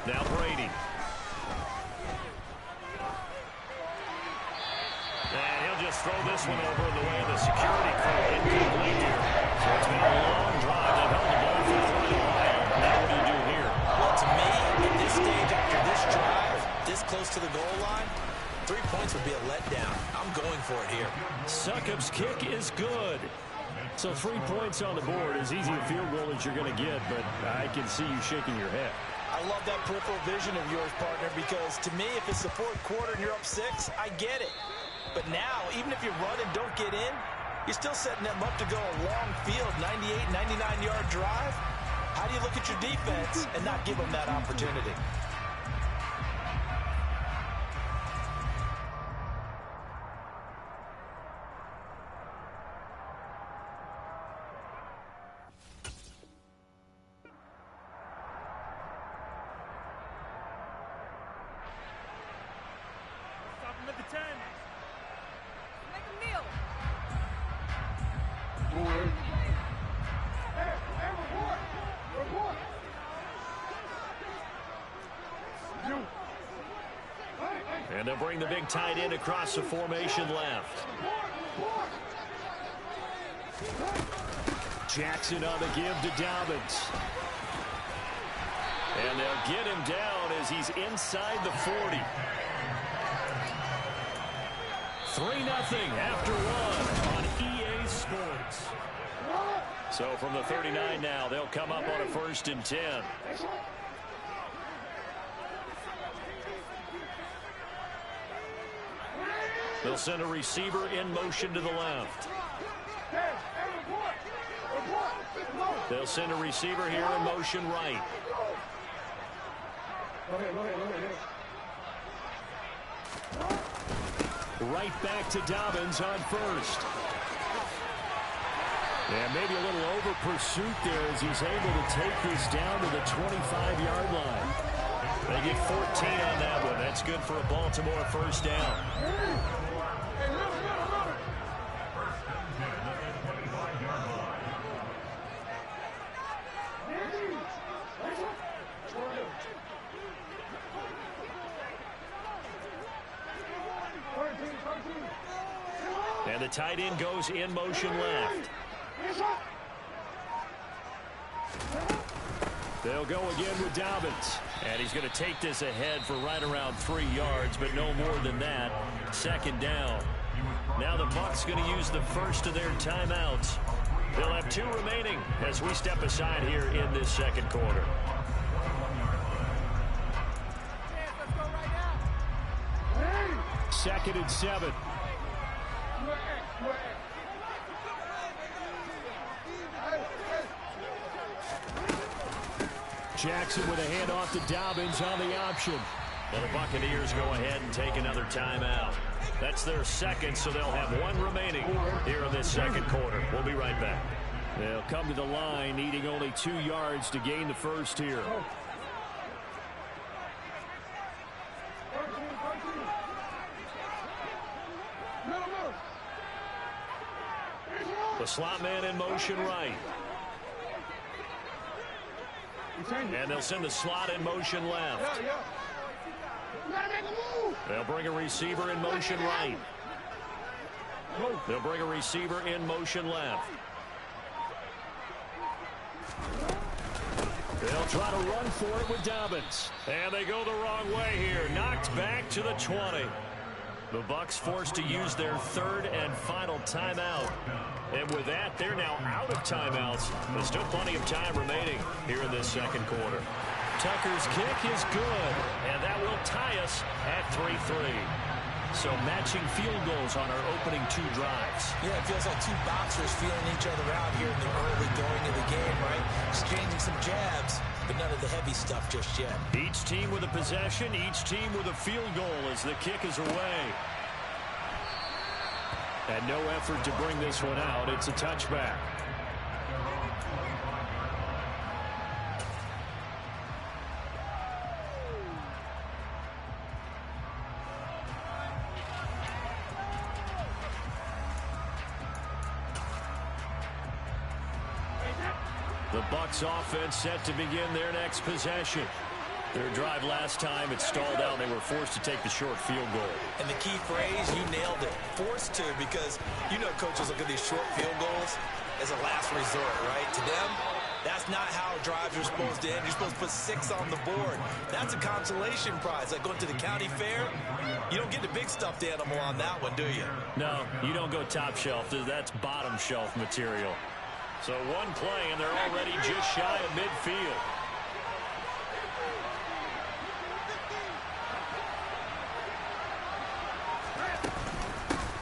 Now Brady. And he'll just throw this one over in the way of the security crew. Incomplete here. So it's been a long drive. They've held the ball for quite a while. Now what do you do here? Well, to me, at this stage after this drive, this close to the goal line, 3 points would be a letdown. I'm going for it here. Succop's kick is good. So 3 points on the board, as easy a field goal as you're going to get, but I can see you shaking your head. I love that peripheral vision of yours, partner, because to me, if it's the 4th quarter and you're up 6, I get it. But now, even if you run and don't get in, you're still setting them up to go a long field, 98, 99-yard drive. How do you look at your defense and not give them that opportunity? And they'll bring the big tight end across the formation left. Jackson on the give to Dobbins. And they'll get him down as he's inside the 40. 3-0 after 1 on EA Sports. So from the 39 now, they'll come up on a 1st and 10. They'll send a receiver in motion to the left. They'll send a receiver here in motion right. Right back to Dobbins on 1st. And maybe a little over pursuit there as he's able to take this down to the 25-yard line. They get 14 on that one. That's good for a Baltimore 1st down. And the tight end goes in motion left. They'll go again with Dobbins. And he's going to take this ahead for right around 3 yards, but no more than that. 2nd down. Now the Bucs going to use the first of their timeouts. They'll have 2 remaining as we step aside here in this 2nd quarter. Second and 7. Jackson with a handoff to Dobbins on the option. And the Buccaneers go ahead and take another timeout. That's their 2nd, so they'll have 1 remaining here in this 2nd quarter. We'll be right back. They'll come to the line, needing only 2 yards to gain the 1st here. The slot man in motion right. And they'll send the slot in motion left. They'll bring a receiver in motion right. They'll bring a receiver in motion left. They'll try to run for it with Dobbins. And they go the wrong way here. Knocked back to the 20. The Bucs forced to use their third and final timeout. And with that, they're now out of timeouts. There's still plenty of time remaining here in this second quarter. Tucker's kick is good, and that will tie us at 3-3. So matching field goals on our opening two drives. Yeah, it feels like two boxers feeling each other out here in the early going of the game, right? Exchanging some jabs, but none of the heavy stuff just yet. Each team with a possession, each team with a field goal as the kick is away. And no effort to bring this one out. It's a touchback. The Bucs offense set to begin their next possession. Their drive last time, it stalled out. They were forced to take the short field goal. And the key phrase, you nailed it. Forced to, because you know coaches look at these short field goals as a last resort, right? To them, that's not how drives are supposed to end. You're supposed to put 6 on the board. That's a consolation prize. Like going to the county fair, you don't get the big stuffed animal on that one, do you? No, you don't go top shelf. That's bottom shelf material. So one play, and they're already just shy of midfield.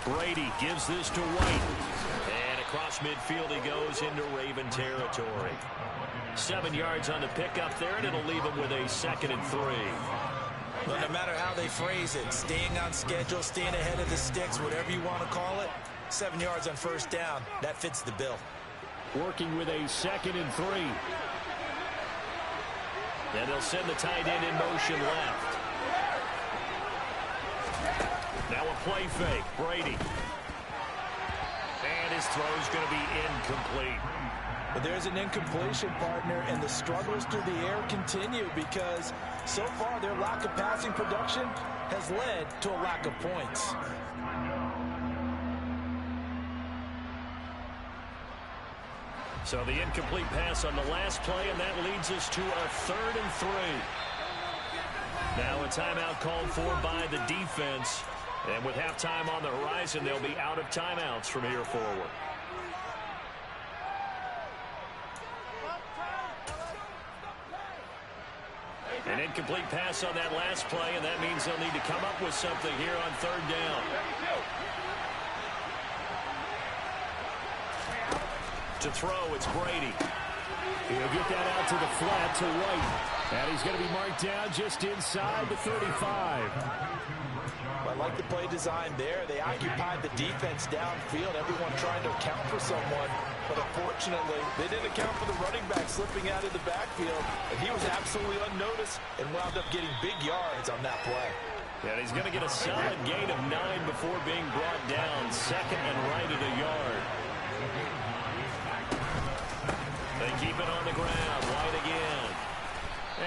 Brady gives this to White. And across midfield he goes into Raven territory. 7 yards on the pickup there, and it'll leave him with a 2nd and 3. Well, no matter how they phrase it, staying on schedule, staying ahead of the sticks, whatever you want to call it, 7 yards on first down, that fits the bill. Working with a 2nd and 3. And they'll send the tight end in motion left. Now a play fake. Brady. And his throw's going to be incomplete. But there's an incompletion, partner, and the struggles through the air continue because so far their lack of passing production has led to a lack of points. So the incomplete pass on the last play, and that leads us to a 3rd and 3. Now a timeout called for by the defense. And with halftime on the horizon, they'll be out of timeouts from here forward. An incomplete pass on that last play, and that means they'll need to come up with something here on 3rd down. To throw, it's Brady. He'll get that out to the flat to White. And he's going to be marked down just inside the 35. I like the play design there. They occupied the defense downfield, everyone trying to account for someone. But unfortunately, they didn't account for the running back slipping out of the backfield. And he was absolutely unnoticed and wound up getting big yards on that play. And he's going to get a solid gain of 9 before being brought down. 2nd and right at a yard. They keep it on the ground. White again.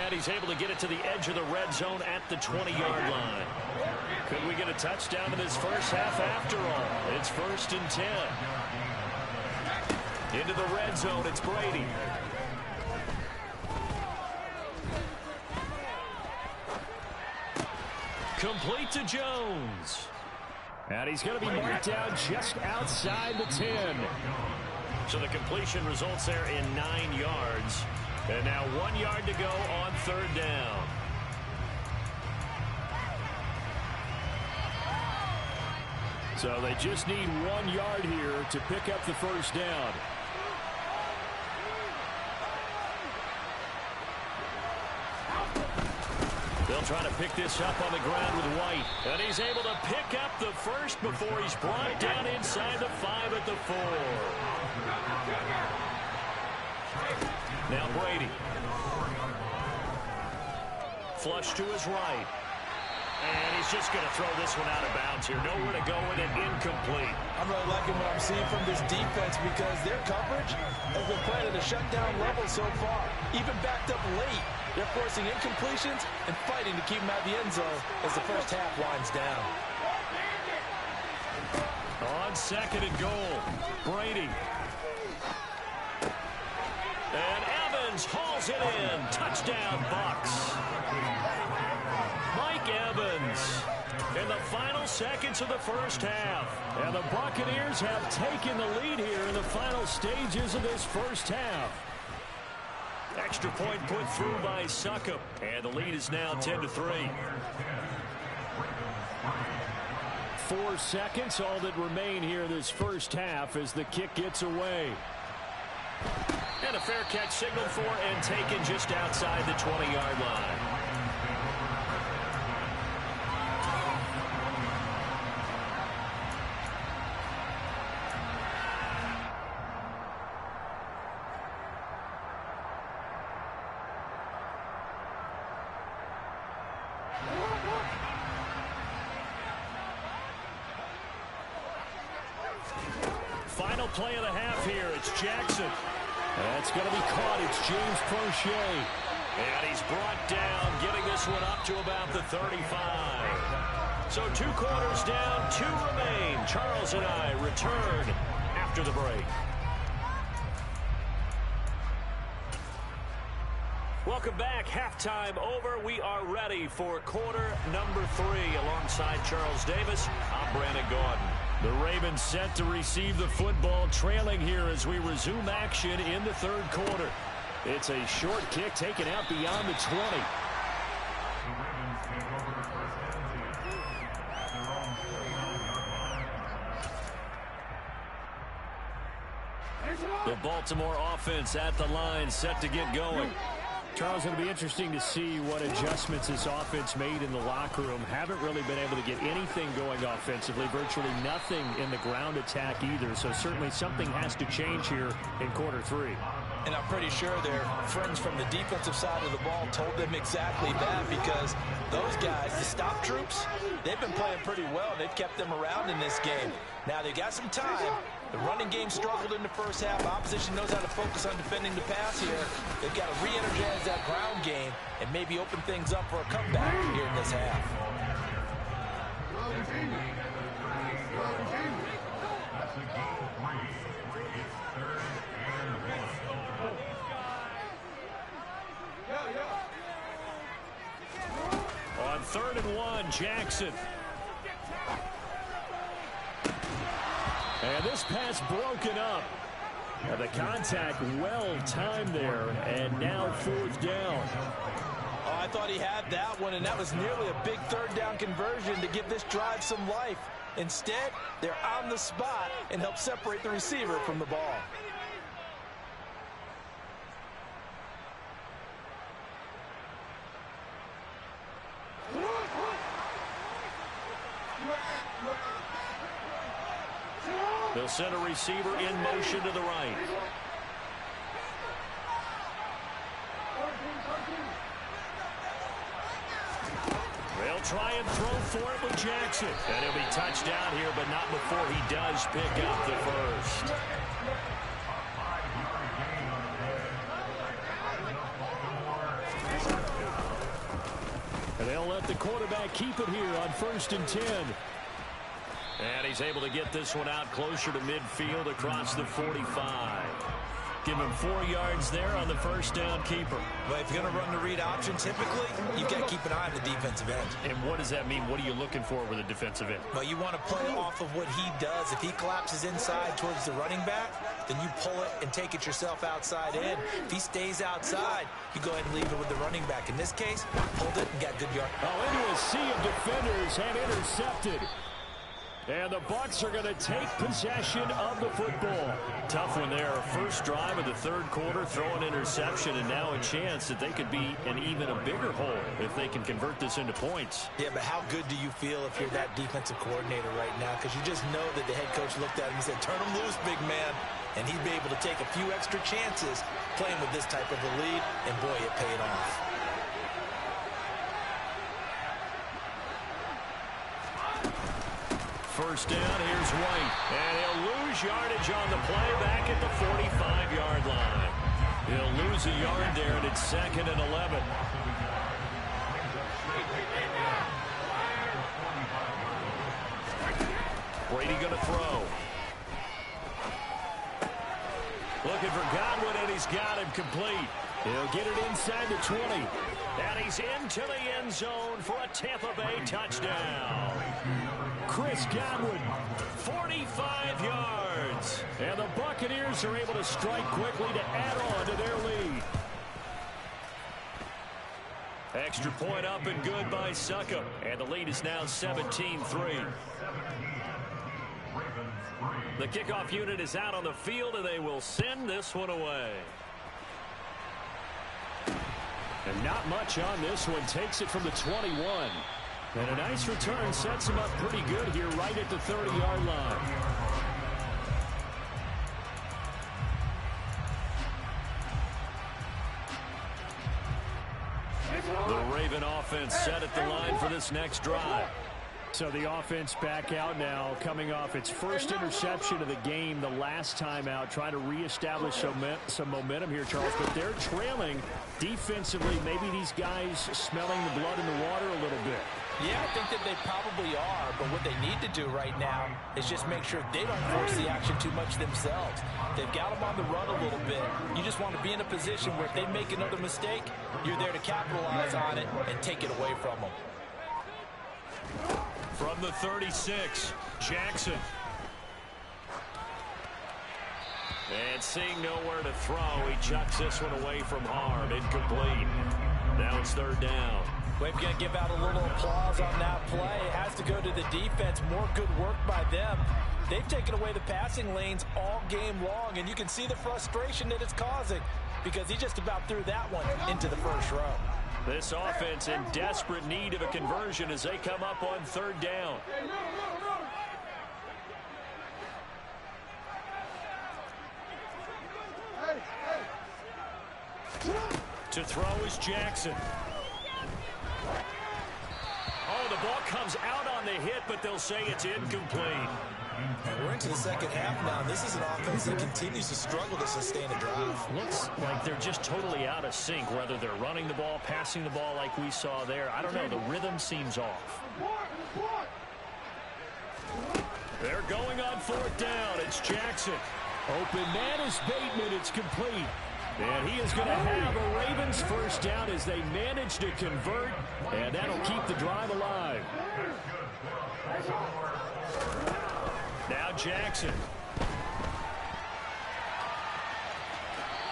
And he's able to get it to the edge of the red zone at the 20-yard line. Could we get a touchdown in this first half after all? It's 1st and 10. Into the red zone, it's Brady. Complete to Jones. And he's going to be marked down just outside the 10. So the completion results there in 9 yards. And now 1 yard to go on 3rd down. So they just need 1 yard here to pick up the first down. They'll try to pick this up on the ground with White. And he's able to pick up the first before he's brought down inside the 5 at the 4. Now Brady. Flush to his right. And he's just going to throw this one out of bounds here. Nowhere to go with it. Incomplete. I'm really liking what I'm seeing from this defense because their coverage has been playing at a shutdown level so far. Even backed up late, they're forcing incompletions and fighting to keep them out of the end zone as the first half winds down. A On 2nd and goal, Brady. And Evans hauls it in. Touchdown, Bucks. Mike Evans in the final seconds of the first half. And the Buccaneers have taken the lead here in the final stages of this first half. Extra point put through by Succop. And the lead is now 10-3. 4 seconds, all that remain here in this first half as the kick gets away. And a fair catch signaled for and taken just outside the 20-yard line. Final play of the half here. It's Jackson. That's going to be caught. It's James Prochet. And he's brought down, getting this one up to about the 35. So 2 quarters down, 2 remain. Charles and I return after the break. Welcome back. Halftime over. We are ready for quarter number 3. Alongside Charles Davis, I'm Brandon Gordon. The Ravens set to receive the football, trailing here as we resume action in the third quarter. It's a short kick taken out beyond the 20. The Baltimore offense at the line, set to get going. Charles, it'll be interesting to see what adjustments this offense made in the locker room. Haven't really been able to get anything going offensively, virtually nothing in the ground attack either. So certainly something has to change here in quarter 3. And I'm pretty sure their friends from the defensive side of the ball told them exactly that, because those guys, the stop troops, they've been playing pretty well. They've kept them around in this game. Now they've got some time. The running game struggled in the first half. Opposition knows how to focus on defending the pass here. They've got to re-energize that ground game and maybe open things up for a comeback here in this half. On 3rd and 1, Jackson. And this pass broken up. And the contact well timed there. And now 4th down. Oh, I thought he had that one, and that was nearly a big 3rd down conversion to give this drive some life. Instead, they're on the spot and help separate the receiver from the ball. They'll send a receiver in motion to the right. They'll try and throw for it with Jackson. And he'll be touched down here, but not before he does pick up the first. And they'll let the quarterback keep it here on 1st and 10. And he's able to get this one out closer to midfield across the 45. Give him 4 yards there on the first down keeper. But if you're going to run the read option, typically, you've got to keep an eye on the defensive end. And what does that mean? What are you looking for with a defensive end? Well, you want to play off of what he does. If he collapses inside towards the running back, then you pull it and take it yourself outside in. If he stays outside, you go ahead and leave it with the running back. In this case, pulled it and got good yard. Oh, into a sea of defenders and intercepted. And the Bucs are going to take possession of the football. Tough one there. First drive of the third quarter, throw an interception, and now a chance that they could be in even a bigger hole if they can convert this into points. Yeah, but how good do you feel if you're that defensive coordinator right now? Because you just know that the head coach looked at him and said, turn him loose, big man. And he'd be able to take a few extra chances playing with this type of a lead, and boy, it paid off. First down, here's White. And he'll lose yardage on the play back at the 45-yard line. He'll lose a yard there, and it's 2nd and 11. Brady going to throw. Looking for Godwin, and he's got him complete. He'll get it inside the 20. And he's into the end zone for a Tampa Bay touchdown. Chris Godwin, 45 yards. And the Buccaneers are able to strike quickly to add on to their lead. Extra point up and good by Succop. And the lead is now 17-3. The kickoff unit is out on the field, and they will send this one away. And not much on this one. Takes it from the 21. And a nice return sets him up pretty good here right at the 30-yard line. The Raven offense set at the line for this next drive. So the offense back out now, coming off its first interception of the game the last time out, trying to reestablish some momentum here, Charles. But they're trailing defensively. Maybe these guys smelling the blood in the water a little bit. Yeah, I think that they probably are, but what they need to do right now is just make sure they don't force the action too much themselves. They've got them on the run a little bit. You just want to be in a position where if they make another mistake, you're there to capitalize on it and take it away from them. From the 36, Jackson. And seeing nowhere to throw, he chucks this one away from harm. Incomplete. Now it's third down. We're going to give out a little applause on that play. It has to go to the defense. More good work by them. They've taken away the passing lanes all game long, and you can see the frustration that it's causing because he just about threw that one into the first row. This offense in desperate need of a conversion as they come up on third down. To throw is Jackson. Oh, the ball comes out on the hit, but they'll say it's incomplete. And we're into the second half now. This is an offense that continues to struggle to sustain a drive. Looks like they're just totally out of sync, whether they're running the ball, passing the ball like we saw there. I don't know. The rhythm seems off. They're going on fourth down. It's Jackson. Open man is Bateman. It's complete. And he is going to have a Ravens first down as they manage to convert, and that'll keep the drive alive. Now Jackson.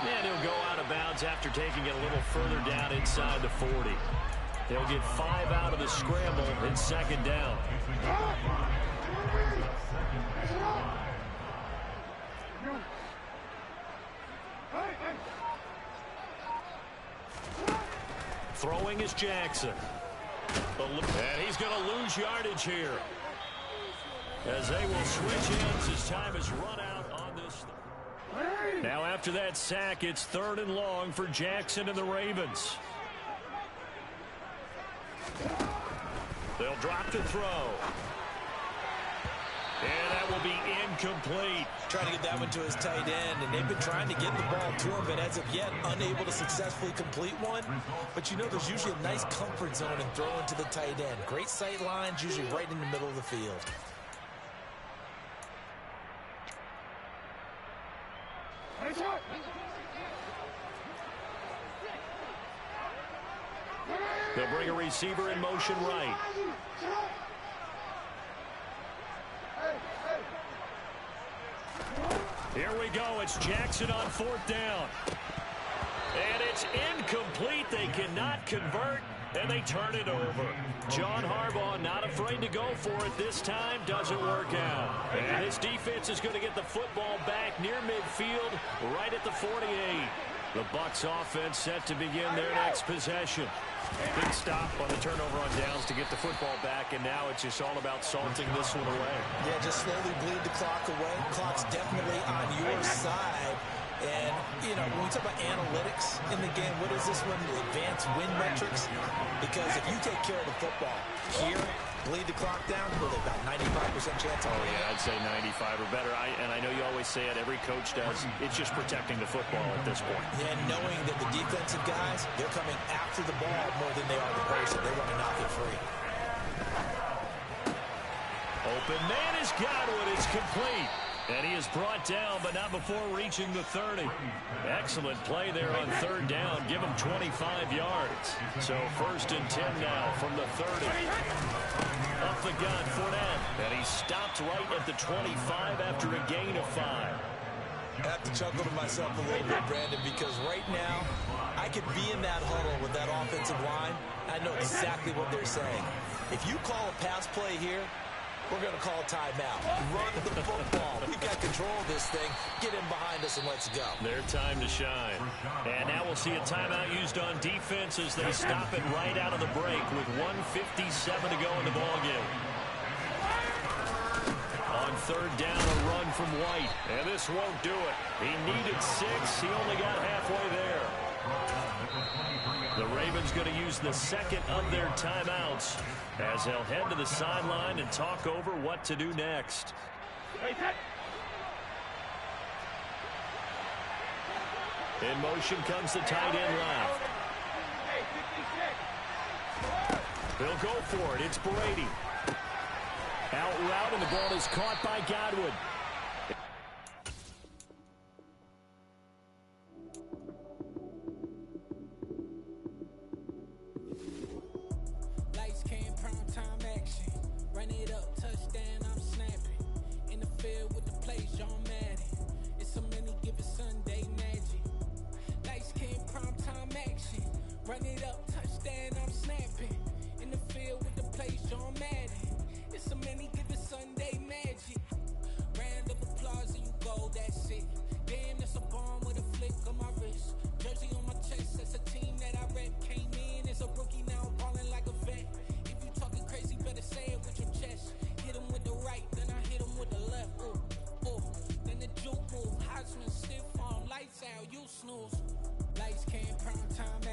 And he'll go out of bounds after taking it a little further down inside the 40. They'll get 5 out of the scramble in second down. Throwing is Jackson. And he's going to lose yardage here, as they will switch ends as time is run out on this. Now after that sack, it's third and long for Jackson and the Ravens. They'll drop to throw. And that will be incomplete. Trying to get that one to his tight end, and they've been trying to get the ball to him, but as of yet, unable to successfully complete one. But you know, there's usually a nice comfort zone in throwing to the tight end. Great sight lines, usually right in the middle of the field. They'll bring a receiver in motion right. Here we go. It's Jackson on fourth down. And it's incomplete. They cannot convert, and they turn it over. John Harbaugh not afraid to go for it this time. Doesn't work out. And his defense is going to get the football back near midfield, right at the 48. The Bucs offense set to begin their next possession. Big stop on the turnover on downs to get the football back, and now it's just all about salting this one away. Yeah, just slowly bleed the clock away. Clock's definitely on your side. And, you know, when we talk about analytics in the game, what is this one? Advanced win metrics? Because if you take care of the football here, bleed the clock down, we're about 95% chance. Oh, yeah, I'd say 95 or better. And I know you always say it, every coach does. It's just protecting the football at this point. Yeah, and knowing that the defensive guys, they're coming after the ball more than they are the person. They want to knock it free. Open man is Godwin. It's complete. And he is brought down, but not before reaching the 30. Excellent play there on third down. Give him 25 yards. So 1st and 10 now from the 30. Up the gun, Fournette. And he stopped right at the 25 after a gain of 5. I have to chuckle to myself a little bit, Brandon, because right now I could be in that huddle with that offensive line. I know exactly what they're saying. If you call a pass play here, we're going to call a timeout. Run the football. We've got control of this thing. Get in behind us and let's go. Their time to shine. And now we'll see a timeout used on defense as they stop it right out of the break with 1:57 to go in the ballgame. On third down, a run from White. And this won't do it. He needed 6. He only got halfway there. The Ravens going to use the second of their timeouts as they'll head to the sideline and talk over what to do next. In motion comes the tight end left. They'll go for it. It's Brady. Out route, and the ball is caught by Godwin. Lights came, prime time action. Run it up, touchdown, I'm snapping. In the field with the plays, John Madden. It's a many given Sunday magic. Lights came, prime time action. Run it up, touchdown, I'm snapping. In the field with the plays, John Madden. It's a many given